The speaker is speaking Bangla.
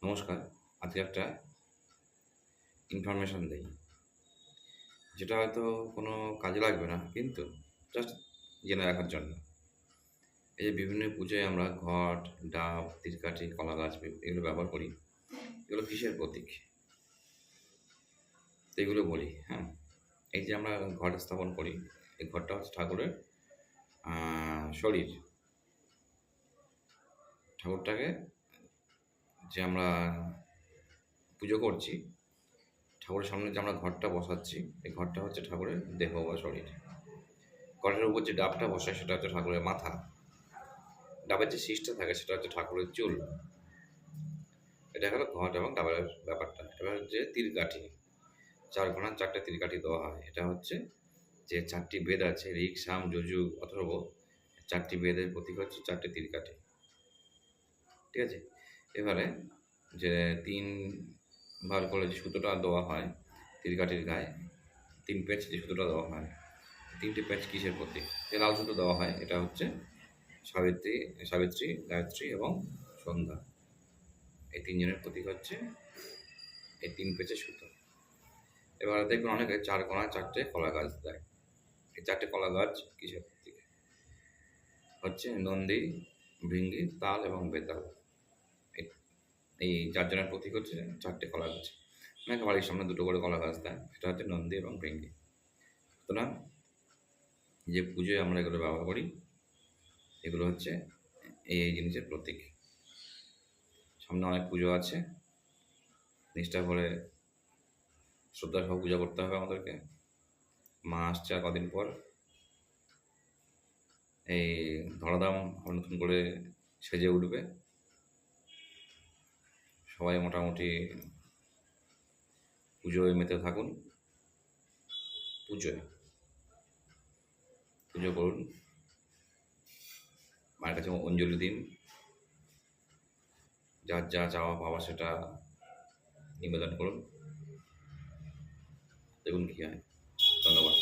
নমস্কার। আজকে একটা ইনফরমেশন দেই। যেটা হয়তো কোনো কাজে লাগবে না, কিন্তু জাস্ট জেনে রাখার জন্য। এই যে বিভিন্ন পুজোয় আমরা ঘট, ডাব, তিলকাঠি, কলা গাছ এগুলো ব্যবহার করি। এগুলো কিসের প্রতীক? তো এগুলো বলি, হ্যাঁ? এই যে আমরা ঘট স্থাপন করি, এই ঘরটা হচ্ছে ঠাকুরের শরীর। ঠাকুরটাকে যে আমরা পুজো করছি, ঠাকুরের সামনে যে আমরা ঘরটা বসাচ্ছি, এই ঘরটা হচ্ছে ঠাকুরের দেহ বা শরীর। ঘটের উপর যে ডাবটা বসায় সেটা হচ্ছে ঠাকুরের মাথা। ডাবের যে শীষটা থাকে সেটা হচ্ছে ঠাকুরের চুল। এটা হলো ঘট এবং ডাবের ব্যাপারটা। এবার যে তিলকাঠি, ৪ কোণার ৪টে তিলকাঠি দেওয়া হয়। এটা হচ্ছে যে ৪টি বেদ আছে, ঋক, সাম, যজুঃ, অথর্ব। ৪টি বেদের প্রতীক হচ্ছে ৪টে তিলকাঠি। ঠিক আছে? এবারে যে ৩ বার করে যে সুতোটা দেওয়া হয় তিলকাঠির গায়ে, ৩ পেঁচ যে সুতোটা দেওয়া হয়, ৩টে পেঁচ কিসের প্রতীক? যে লাল সুতো দেওয়া হয় এটা হচ্ছে সাবিত্রী, গায়ত্রী এবং সন্ধ্যা। এই ৩ জনের প্রতীক হচ্ছে এই ৩ পেঁচের সুতো। এবার দেখবেন অনেকে ৪ কোণায় ৪টে কলা গাছ দেয়। এই ৪টে কলা গাছ কিসের প্রতীক? হচ্ছে নন্দী, ভৃঙ্গি, তাল এবং বেতাল। এই এই ৪ জনের প্রতীক হচ্ছে ৪টে কলা গাছ। অনেকে বাড়ির সামনে ২টো করে কলা গাছ দেয়। এটা হচ্ছে নন্দী এবং ভৃঙ্গি। সুতরাং যে পুজোয় আমরা এগুলো ব্যবহার করি, এগুলো হচ্ছে এই জিনিসের প্রতীক। সামনে অনেক পুজো আছে, নিষ্ঠা করে শ্রদ্ধা সহ পূজা করতে হবে আমাদেরকে। মা আসছে আর কদিন পর। এই ধরাধাম আবার নতুন করে সেজে উঠবে। সবাই মোটামুটি পুজোয় মেতে থাকুন। পুজো করুন, মায়ের কাছে অঞ্জলি দিন, যার যা চাওয়া পাওয়া সেটা নিবেদন করুন, দেখুন কী হয়। ধন্যবাদ।